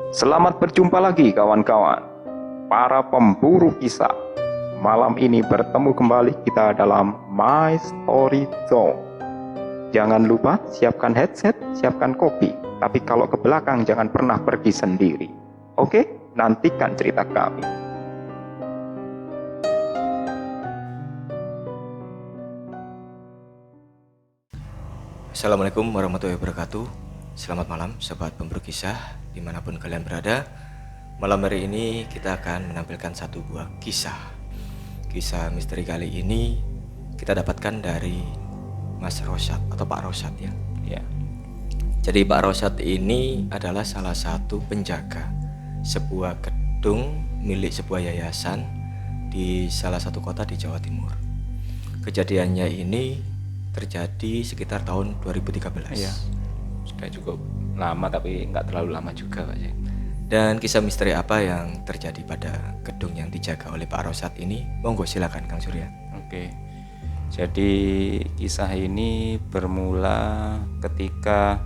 Selamat berjumpa lagi kawan-kawan, para pemburu kisah. Malam ini bertemu kembali kita dalam My Story Zone. Jangan lupa siapkan headset, siapkan kopi. Tapi kalau ke belakang jangan pernah pergi sendiri. Oke, nantikan cerita kami. Assalamualaikum warahmatullahi wabarakatuh. Selamat malam sobat pemburu kisah dimanapun kalian berada. Malam hari ini kita akan menampilkan satu buah kisah. Kisah misteri kali ini kita dapatkan dari Mas Rosyad atau Pak Rosyad ya. Jadi Pak Rosyad ini adalah salah satu penjaga sebuah gedung milik sebuah yayasan di salah satu kota di Jawa Timur. Kejadiannya ini terjadi sekitar tahun 2013. Iya, sudah cukup lama tapi nggak terlalu lama juga Pak. Dan kisah misteri apa yang terjadi pada gedung yang dijaga oleh Pak Rosyad ini? Monggo silakan Kang Surya. Oke, jadi kisah ini bermula ketika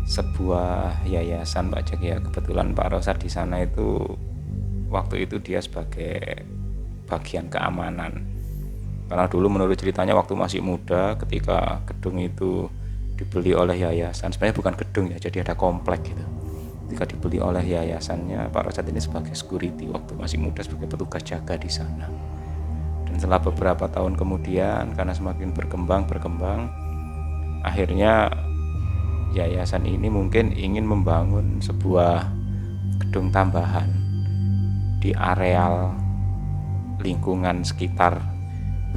sebuah yayasan Pak Jack ya. Kebetulan Pak Rosyad di sana itu waktu itu dia sebagai bagian keamanan. Karena dulu menurut ceritanya waktu masih muda ketika gedung itu dibeli oleh yayasan, sebenarnya bukan gedung ya, jadi ada komplek gitu. Ketika dibeli oleh yayasannya, Pak Rosyad ini sebagai security waktu masih muda sebagai petugas jaga di sana. Dan setelah beberapa tahun kemudian karena semakin berkembang, akhirnya yayasan ini mungkin ingin membangun sebuah gedung tambahan di areal lingkungan sekitar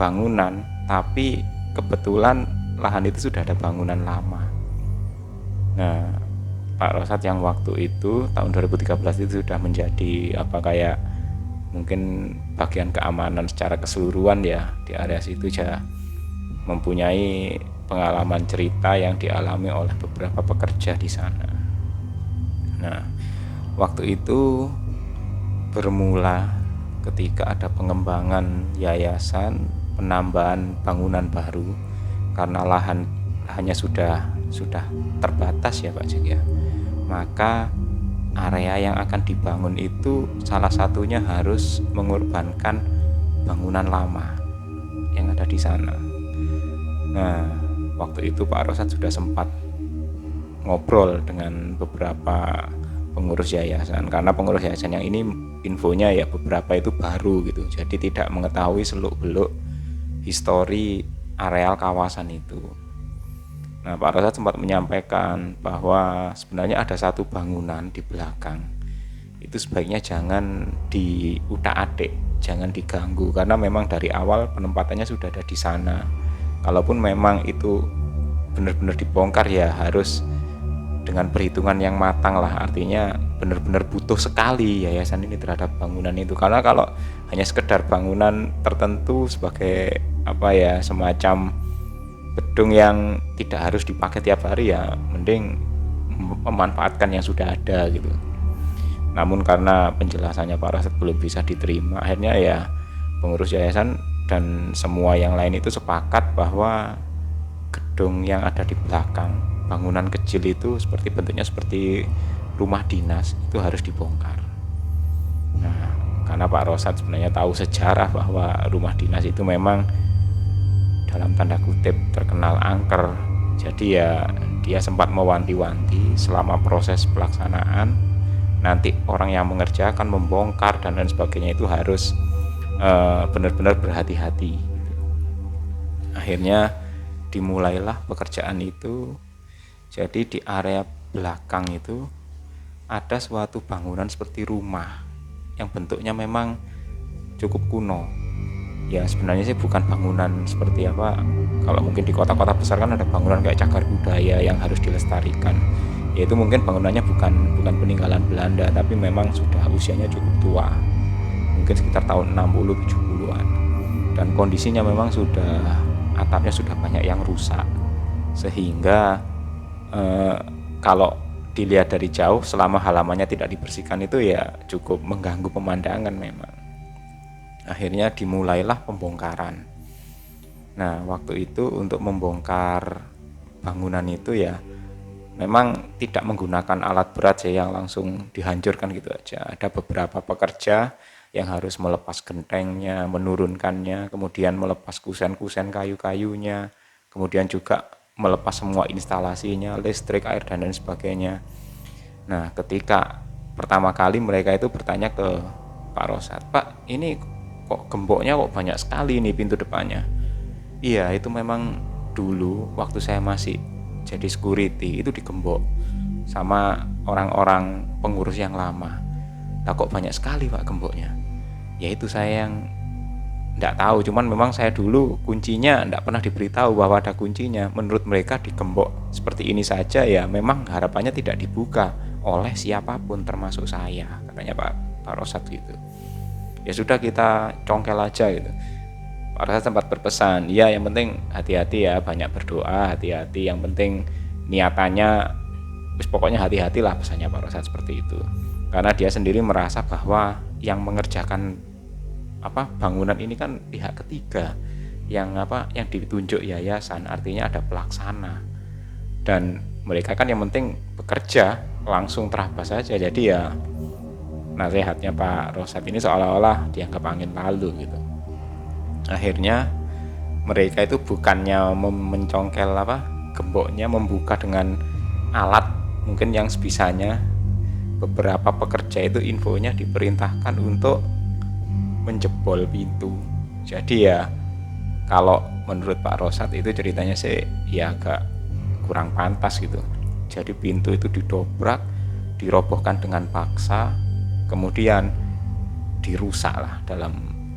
bangunan, tapi kebetulan lahan itu sudah ada bangunan lama. Nah, Pak Rosyad yang waktu itu tahun 2013 itu sudah menjadi kayak mungkin bagian keamanan secara keseluruhan ya di area situ, ya mempunyai pengalaman cerita yang dialami oleh beberapa pekerja di sana. Nah, waktu itu bermula ketika ada pengembangan yayasan, penambahan bangunan baru karena lahannya sudah terbatas ya Pak Jack ya. Maka area yang akan dibangun itu salah satunya harus mengorbankan bangunan lama yang ada di sana. Nah, waktu itu Pak Rosyad sudah sempat ngobrol dengan beberapa pengurus yayasan, karena pengurus yayasan yang ini infonya ya beberapa itu baru gitu, jadi tidak mengetahui seluk-beluk histori areal kawasan itu. Nah, Pak Rosyad sempat menyampaikan bahwa sebenarnya ada satu bangunan di belakang itu sebaiknya jangan diutak-atik, jangan diganggu, karena memang dari awal penempatannya sudah ada di sana. Kalaupun memang itu benar-benar dibongkar ya harus dengan perhitungan yang matang lah, artinya benar-benar butuh sekali yayasan ini terhadap bangunan itu. Karena kalau hanya sekedar bangunan tertentu sebagai semacam gedung yang tidak harus dipakai tiap hari, ya mending memanfaatkan yang sudah ada gitu. Namun karena penjelasannya Pak Rosyad belum bisa diterima, akhirnya ya pengurus yayasan dan semua yang lain itu sepakat bahwa gedung yang ada di belakang, bangunan kecil itu bentuknya seperti rumah dinas, itu harus dibongkar. Nah, karena Pak Rosyad sebenarnya tahu sejarah bahwa rumah dinas itu memang dalam tanda kutip terkenal angker. Jadi ya dia sempat mewanti-wanti selama proses pelaksanaan nanti orang yang mengerjakan, membongkar dan lain sebagainya itu harus benar-benar berhati-hati. Akhirnya dimulailah pekerjaan itu. Jadi di area belakang itu ada suatu bangunan seperti rumah yang bentuknya memang cukup kuno. Ya sebenarnya sih bukan bangunan seperti kalau mungkin di kota-kota besar kan ada bangunan kayak cagar budaya yang harus dilestarikan. Yaitu mungkin bangunannya bukan peninggalan Belanda, tapi memang sudah usianya cukup tua. Mungkin sekitar tahun 60-70-an. Dan kondisinya memang atapnya sudah banyak yang rusak. Sehingga kalau dilihat dari jauh selama halamannya tidak dibersihkan itu ya cukup mengganggu pemandangan memang. Akhirnya dimulailah pembongkaran. Nah, waktu itu untuk membongkar bangunan itu ya memang tidak menggunakan alat berat sih yang langsung dihancurkan gitu aja. Ada beberapa pekerja yang harus melepas gentengnya, menurunkannya, kemudian melepas kusen-kusen kayu-kayunya, kemudian juga melepas semua instalasinya, listrik, air, dan lain sebagainya. Nah, ketika pertama kali mereka itu bertanya ke Pak Rosat, Pak, ini kok gemboknya kok banyak sekali nih pintu depannya. Iya, itu memang dulu waktu saya masih jadi security itu digembok sama orang-orang pengurus yang lama. Nah, kok banyak sekali Pak gemboknya? Ya itu saya yang enggak tahu, cuman memang saya dulu kuncinya enggak pernah diberitahu bahwa ada kuncinya. Menurut mereka digembok seperti ini saja ya memang harapannya tidak dibuka oleh siapapun termasuk saya, katanya Pak Rosat gitu. Ya sudah kita congkel aja gitu. Pak Rosat sempat berpesan, ya yang penting hati-hati ya, banyak berdoa, hati-hati, yang penting niatannya pokoknya hati-hatilah, pesannya Pak Rosat seperti itu. Karena dia sendiri merasa bahwa yang mengerjakan bangunan ini kan pihak ketiga, yang ditunjuk yayasan, artinya ada pelaksana. Dan mereka kan yang penting bekerja langsung terabas saja. Jadi ya nasihatnya Pak Rosat ini seolah-olah dianggap angin lalu gitu. Akhirnya mereka itu bukannya mencongkel gemboknya, membuka dengan alat mungkin yang sebisanya. Beberapa pekerja itu infonya diperintahkan untuk menjebol pintu. Jadi ya kalau menurut Pak Rosat itu ceritanya sih ya agak kurang pantas gitu. Jadi pintu itu didobrak, dirobohkan dengan paksa, kemudian dirusak lah dalam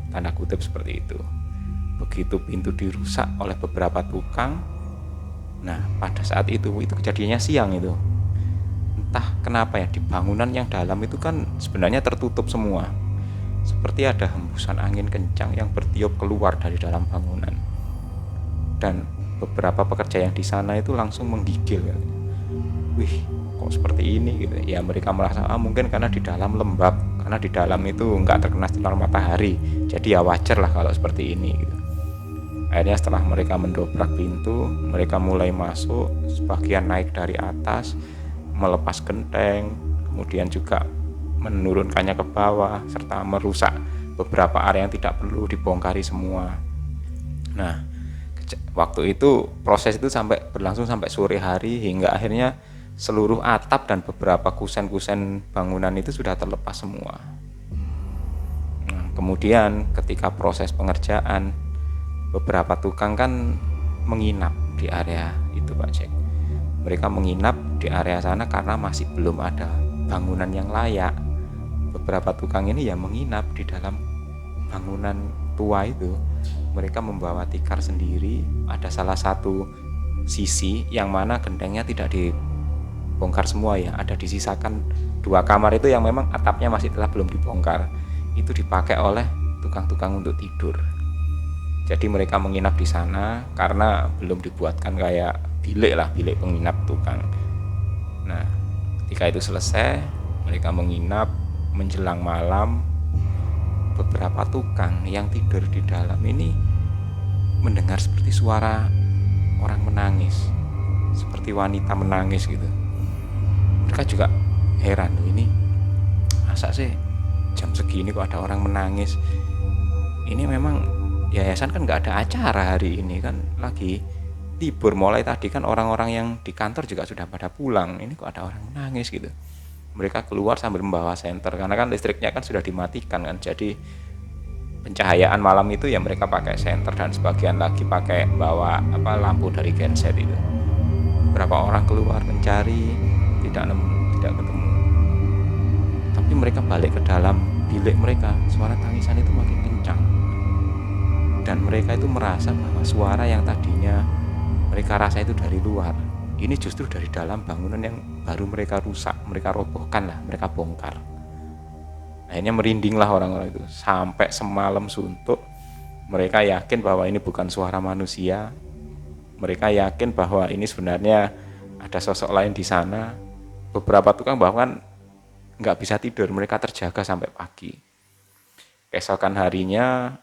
tanda kutip seperti itu. Begitu pintu dirusak oleh beberapa tukang, nah pada saat itu kejadiannya siang itu. Entah kenapa ya, di bangunan yang dalam itu kan sebenarnya tertutup semua. Seperti ada hembusan angin kencang yang bertiup keluar dari dalam bangunan. Dan beberapa pekerja yang di sana itu langsung menggigil. Wih, kok seperti ini gitu. Ya mereka merasa mungkin karena di dalam lembab, karena di dalam itu nggak terkena sinar matahari. Jadi ya wajar lah kalau seperti ini gitu. Akhirnya setelah mereka mendobrak pintu, mereka mulai masuk, sebagian naik dari atas, melepas genteng, kemudian juga menurunkannya ke bawah, serta merusak beberapa area yang tidak perlu dibongkari semua. Nah, waktu itu proses itu berlangsung sampai sore hari, hingga akhirnya seluruh atap dan beberapa kusen-kusen bangunan itu sudah terlepas semua. Nah, kemudian ketika proses pengerjaan, beberapa tukang kan menginap di area itu Pak Jack. Mereka menginap di area sana karena masih belum ada bangunan yang layak. Beberapa tukang ini ya menginap di dalam bangunan tua itu. Mereka membawa tikar sendiri. Ada salah satu sisi yang mana gentengnya tidak dibongkar semua ya. Ada disisakan 2 kamar itu yang memang atapnya masih belum dibongkar. Itu dipakai oleh tukang-tukang untuk tidur. Jadi mereka menginap di sana karena belum dibuatkan kayak bilik penginap tukang. Nah, ketika itu selesai, mereka menginap. Menjelang malam, beberapa tukang yang tidur di dalam ini mendengar seperti suara orang menangis, seperti wanita menangis gitu. Mereka juga heran, ini masa sih jam segini kok ada orang menangis. Ini memang yayasan kan nggak ada acara hari ini, kan lagi libur. Mulai tadi kan orang-orang yang di kantor juga sudah pada pulang, ini kok ada orang menangis gitu. Mereka keluar sambil membawa senter, karena kan listriknya kan sudah dimatikan kan. Jadi pencahayaan malam itu ya mereka pakai senter, dan sebagian lagi pakai bawa lampu dari genset itu. Beberapa orang keluar mencari, tidak ketemu. Tapi mereka balik ke dalam bilik mereka, suara tangisan itu makin kencang. Dan mereka itu merasa bahwa suara yang tadinya mereka rasa itu dari luar, ini justru dari dalam bangunan yang baru mereka rusak, mereka robohkan lah, mereka bongkar. Akhirnya merindinglah orang-orang itu. Sampai semalam suntuk, mereka yakin bahwa ini bukan suara manusia. Mereka yakin bahwa ini sebenarnya ada sosok lain di sana. Beberapa tukang bahkan nggak bisa tidur, mereka terjaga sampai pagi. Keesokan harinya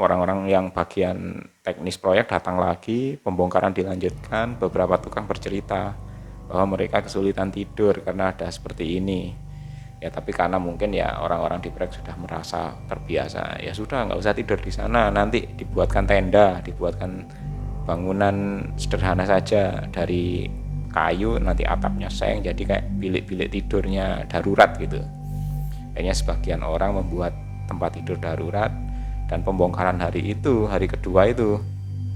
orang-orang yang bagian teknis proyek datang lagi, pembongkaran dilanjutkan, beberapa tukang bercerita bahwa mereka kesulitan tidur karena ada seperti ini. Ya tapi karena mungkin ya orang-orang di proyek sudah merasa terbiasa, ya sudah nggak usah tidur di sana, nanti dibuatkan tenda, dibuatkan bangunan sederhana saja dari kayu, nanti atapnya seng jadi kayak bilik-bilik tidurnya darurat gitu. Akhirnya sebagian orang membuat tempat tidur darurat, dan pembongkaran hari itu, hari kedua itu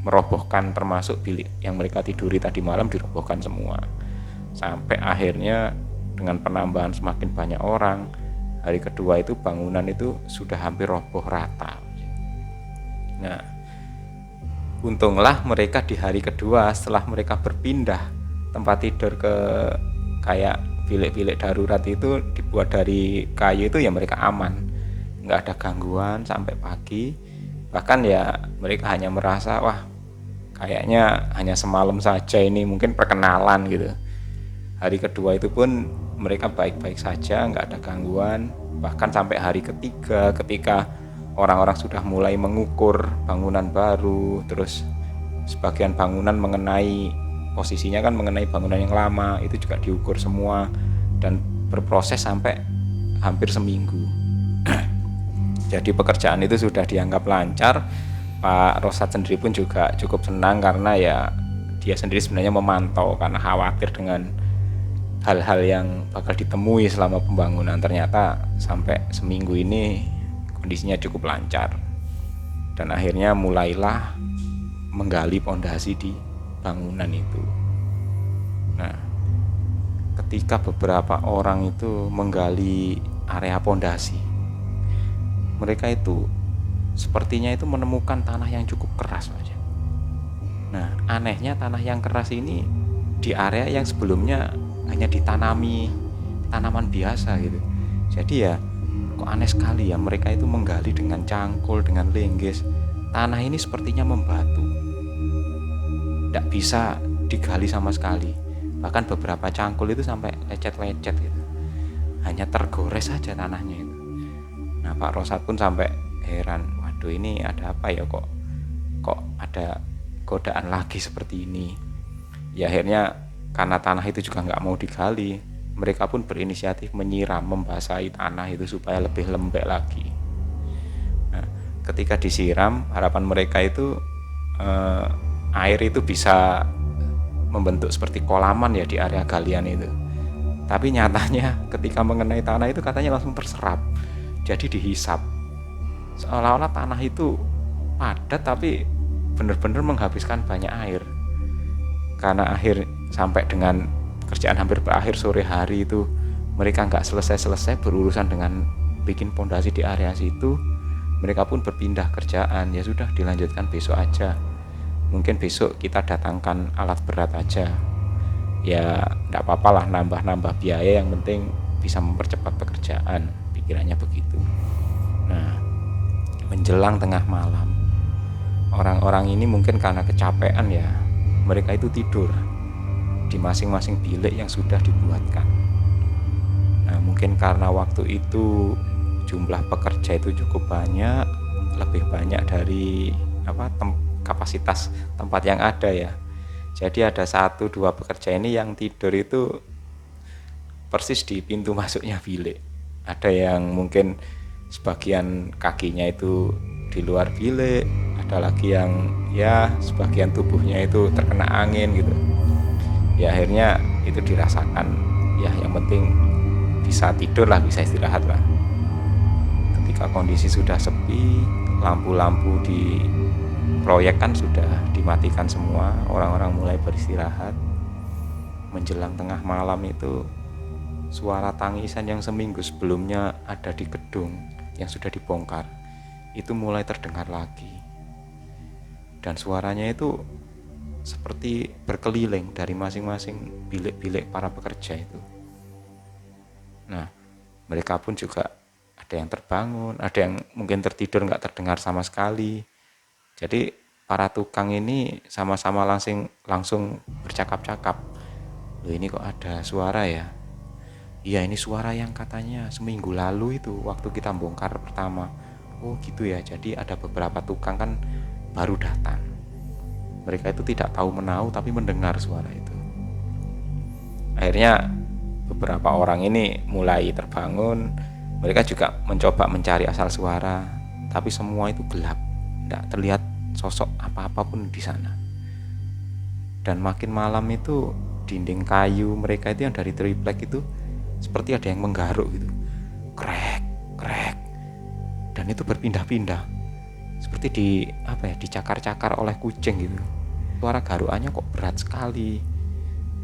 merobohkan termasuk bilik yang mereka tiduri tadi malam, dirobohkan semua. Sampai akhirnya dengan penambahan semakin banyak orang, hari kedua itu bangunan itu sudah hampir roboh rata. Nah, untunglah mereka di hari kedua setelah mereka berpindah tempat tidur ke kayak bilik-bilik darurat itu dibuat dari kayu itu, ya mereka aman, nggak ada gangguan sampai pagi. Bahkan ya mereka hanya merasa wah kayaknya hanya semalam saja, ini mungkin perkenalan gitu. Hari kedua itu pun mereka baik-baik saja, nggak ada gangguan. Bahkan sampai hari ketiga ketika orang-orang sudah mulai mengukur bangunan baru, terus sebagian bangunan mengenai posisinya kan mengenai bangunan yang lama, itu juga diukur semua dan berproses sampai hampir seminggu. Jadi pekerjaan itu sudah dianggap lancar. Pak Rosat sendiri pun juga cukup senang karena ya dia sendiri sebenarnya memantau karena khawatir dengan hal-hal yang bakal ditemui selama pembangunan. Ternyata sampai seminggu ini kondisinya cukup lancar, dan akhirnya mulailah menggali pondasi di bangunan itu. Nah, ketika beberapa orang itu menggali area pondasi, mereka itu sepertinya itu menemukan tanah yang cukup keras aja. Nah, anehnya tanah yang keras ini di area yang sebelumnya hanya ditanami tanaman biasa gitu. Jadi ya kok aneh sekali ya, mereka itu menggali dengan cangkul, dengan linggis. Tanah ini sepertinya membatu, tidak bisa digali sama sekali. Bahkan beberapa cangkul itu sampai lecet-lecet gitu, hanya tergores saja tanahnya itu. Nah, Pak Rosat pun sampai heran, waduh ini ada apa ya, kok ada godaan lagi seperti ini. Ya akhirnya karena tanah itu juga nggak mau digali, mereka pun berinisiatif menyiram, membasahi tanah itu supaya lebih lembek lagi. Nah, ketika disiram, harapan mereka itu air itu bisa membentuk seperti kolaman ya di area galian itu. Tapi nyatanya ketika mengenai tanah itu katanya langsung terserap, jadi dihisap. Seolah-olah tanah itu padat tapi benar-benar menghabiskan banyak air. Karena akhir sampai dengan kerjaan hampir berakhir sore hari itu, mereka nggak selesai berurusan dengan bikin pondasi di area situ. Mereka pun berpindah kerjaan, ya sudah dilanjutkan besok aja. Mungkin besok kita datangkan alat berat aja. Ya nggak apa-apa lah, nambah-nambah biaya, yang penting bisa mempercepat pekerjaan, pikirannya begitu. Nah, menjelang tengah malam, orang-orang ini mungkin karena kecapean ya, mereka itu tidur di masing-masing bilik yang sudah dibuatkan. Nah, mungkin karena waktu itu jumlah pekerja itu cukup banyak, lebih banyak dari kapasitas tempat yang ada ya. Jadi ada 1-2 pekerja ini yang tidur itu persis di pintu masuknya bilik. Ada yang mungkin sebagian kakinya itu di luar bilik, ada lagi yang ya sebagian tubuhnya itu terkena angin gitu. Ya akhirnya itu dirasakan, ya yang penting bisa tidur lah, bisa istirahat lah. Ketika kondisi sudah sepi, lampu-lampu di proyek kan sudah dimatikan semua, orang-orang mulai beristirahat. Menjelang tengah malam itu, suara tangisan yang seminggu sebelumnya ada di gedung yang sudah dibongkar itu mulai terdengar lagi, dan suaranya itu seperti berkeliling dari masing-masing bilik-bilik para pekerja itu. Nah, mereka pun juga ada yang terbangun, ada yang mungkin tertidur nggak terdengar sama sekali. Jadi para tukang ini sama-sama langsung bercakap-cakap, loh ini kok ada suara ya? Iya, ini suara yang katanya seminggu lalu itu waktu kita bongkar pertama. oh gitu ya, jadi ada beberapa tukang kan baru datang. Mereka itu tidak tahu menahu tapi mendengar suara itu. Akhirnya beberapa orang ini mulai terbangun. Mereka juga mencoba mencari asal suara, tapi semua itu gelap, tidak terlihat sosok apa-apa pun di sana. Dan makin malam itu dinding kayu mereka itu yang dari triplek itu seperti ada yang menggaruk gitu, krek krek, dan itu berpindah-pindah seperti dicakar-cakar oleh kucing gitu. Suara garukannya kok berat sekali.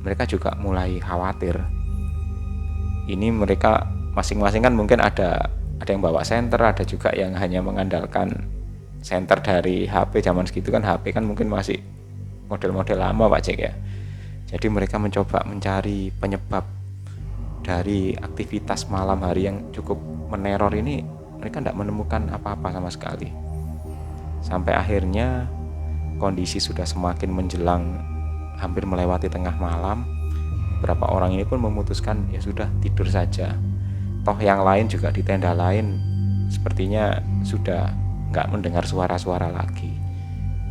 Mereka juga mulai khawatir. Ini mereka masing-masing kan mungkin ada yang bawa senter, ada juga yang hanya mengandalkan senter dari HP. Zaman segitu kan HP kan mungkin masih model-model lama Pak Cek ya. Jadi mereka mencoba mencari penyebab dari aktivitas malam hari yang cukup meneror ini. Mereka tidak menemukan apa-apa sama sekali. Sampai akhirnya kondisi sudah semakin menjelang hampir melewati tengah malam. Beberapa orang ini pun memutuskan ya sudah tidur saja. Toh yang lain juga di tenda lain sepertinya sudah nggak mendengar suara-suara lagi.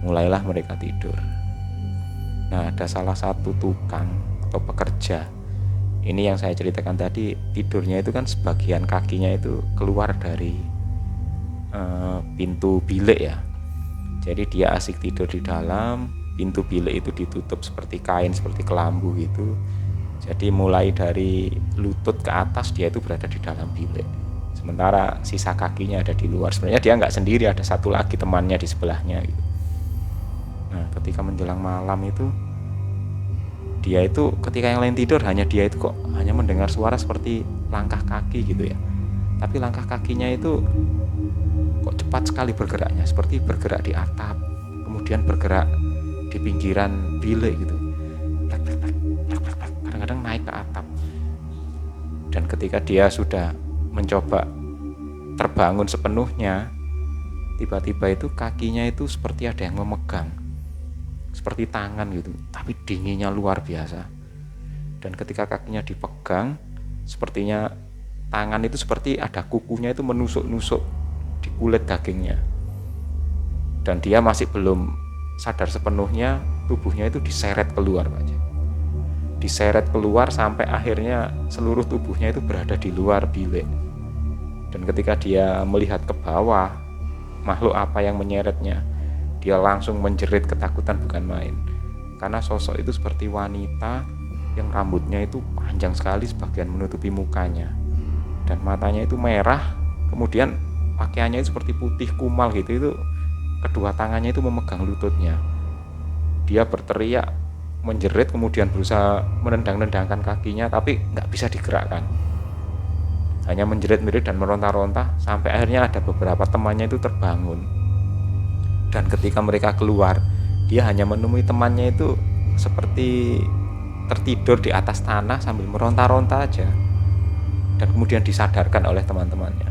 Mulailah mereka tidur. Nah, ada salah satu tukang atau pekerja. Ini yang saya ceritakan tadi, tidurnya itu kan sebagian kakinya itu keluar dari pintu bilik ya. Jadi dia asik tidur di dalam, pintu bilik itu ditutup seperti kain, seperti kelambu gitu. Jadi mulai dari lutut ke atas dia itu berada di dalam bilik. Sementara sisa kakinya ada di luar. Sebenarnya dia nggak sendiri, ada satu lagi temannya di sebelahnya gitu. Nah, ketika menjelang malam itu dia itu ketika yang lain tidur, hanya dia itu kok hanya mendengar suara seperti langkah kaki gitu ya. Tapi langkah kakinya itu kok cepat sekali bergeraknya, seperti bergerak di atap, kemudian bergerak di pinggiran bilik gitu. Kadang-kadang naik ke atap. Dan ketika dia sudah mencoba terbangun sepenuhnya, tiba-tiba itu kakinya itu seperti ada yang memegang, seperti tangan gitu, tapi dinginnya luar biasa. Dan ketika kakinya dipegang, sepertinya tangan itu seperti ada kukunya itu menusuk-nusuk di kulit dagingnya. Dan dia masih belum sadar sepenuhnya, tubuhnya itu diseret keluar aja. Diseret keluar sampai akhirnya seluruh tubuhnya itu berada di luar bilik. Dan ketika dia melihat ke bawah, makhluk apa yang menyeretnya, dia langsung menjerit ketakutan bukan main. Karena sosok itu seperti wanita yang rambutnya itu panjang sekali sebagian menutupi mukanya. Dan matanya itu merah, kemudian pakaiannya itu seperti putih kumal gitu. Itu kedua tangannya itu memegang lututnya. Dia berteriak, menjerit, kemudian berusaha menendang-nendangkan kakinya, tapi nggak bisa digerakkan. Hanya menjerit-menjerit dan meronta-ronta, sampai akhirnya ada beberapa temannya itu terbangun. Dan ketika mereka keluar, dia hanya menemui temannya itu seperti tertidur di atas tanah sambil meronta-ronta aja. Dan kemudian disadarkan oleh teman-temannya.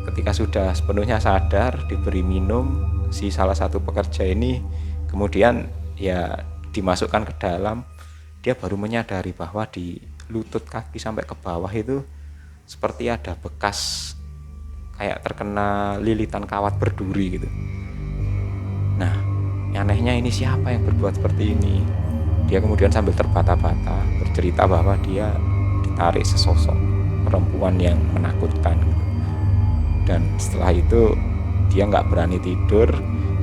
Ketika sudah sepenuhnya sadar, diberi minum, si salah satu pekerja ini kemudian ya dimasukkan ke dalam. Dia baru menyadari bahwa di lutut kaki sampai ke bawah itu seperti ada bekas kayak terkena lilitan kawat berduri gitu. Nah, anehnya ini siapa yang berbuat seperti ini? Dia kemudian sambil terbata-bata bercerita bahwa dia ditarik sesosok perempuan yang menakutkan. Dan setelah itu dia nggak berani tidur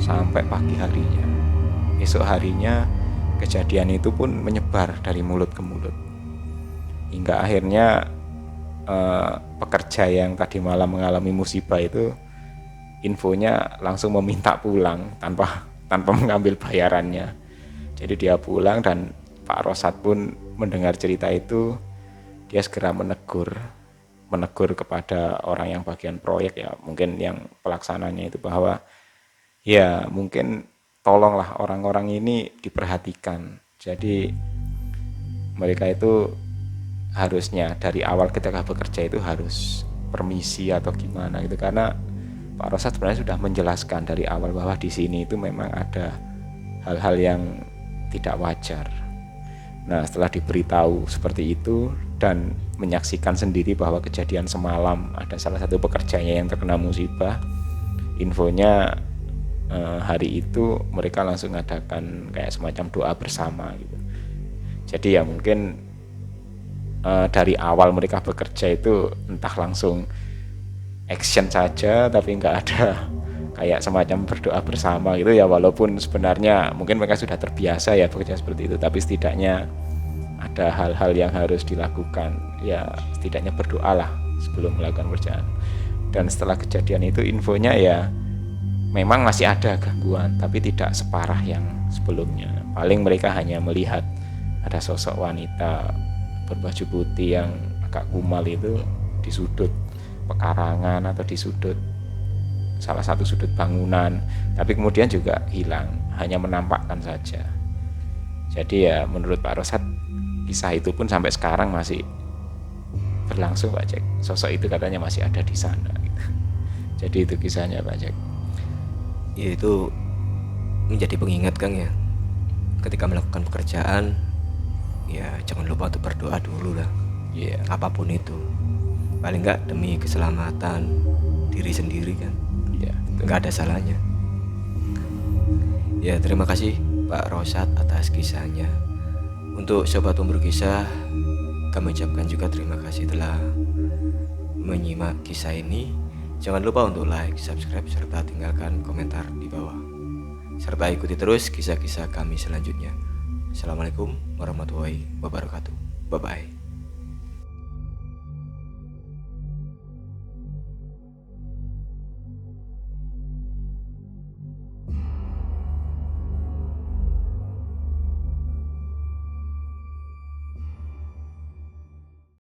sampai pagi harinya. Esok harinya kejadian itu pun menyebar dari mulut ke mulut. Hingga akhirnya pekerja yang tadi malam mengalami musibah itu infonya langsung meminta pulang tanpa mengambil bayarannya. Jadi dia pulang dan Pak Rosat pun mendengar cerita itu. Dia segera menegur kepada orang yang bagian proyek ya, mungkin yang pelaksananya itu, bahwa ya mungkin tolonglah orang-orang ini diperhatikan. Jadi mereka itu harusnya dari awal ketika bekerja itu harus permisi atau gimana gitu, karena Pak Rosat sebenarnya sudah menjelaskan dari awal bahwa di sini itu memang ada hal-hal yang tidak wajar. Nah, setelah diberitahu seperti itu dan menyaksikan sendiri bahwa kejadian semalam ada salah satu pekerjanya yang terkena musibah, infonya hari itu mereka langsung mengadakan kayak semacam doa bersama gitu. Jadi ya mungkin dari awal mereka bekerja itu entah langsung action saja tapi nggak ada kayak semacam berdoa bersama gitu ya, walaupun sebenarnya mungkin mereka sudah terbiasa ya bekerja seperti itu, tapi setidaknya ada hal-hal yang harus dilakukan ya, setidaknya berdoalah sebelum melakukan pekerjaan. Dan setelah kejadian itu infonya ya memang masih ada gangguan tapi tidak separah yang sebelumnya. Paling mereka hanya melihat ada sosok wanita berbaju putih yang agak kumal itu di sudut pekarangan atau di sudut salah satu sudut bangunan, tapi kemudian juga hilang, hanya menampakkan saja. Jadi ya menurut Pak Rosad kisah itu pun sampai sekarang masih berlangsung Pak Jack. Sosok itu katanya masih ada di sana gitu. Jadi itu kisahnya Pak Jack. Ya itu menjadi pengingat Kang ya, ketika melakukan pekerjaan ya jangan lupa untuk berdoa dulu lah. Iya. Apapun itu, paling enggak demi keselamatan diri sendiri kan. Iya. Nggak ada salahnya. Ya terima kasih Pak Rosad atas kisahnya. Untuk sobat pemburu kisah, kami ucapkan juga terima kasih telah menyimak kisah ini. Jangan lupa untuk like, subscribe, serta tinggalkan komentar di bawah. Serta ikuti terus kisah-kisah kami selanjutnya. Assalamualaikum warahmatullahi wabarakatuh. Bye-bye.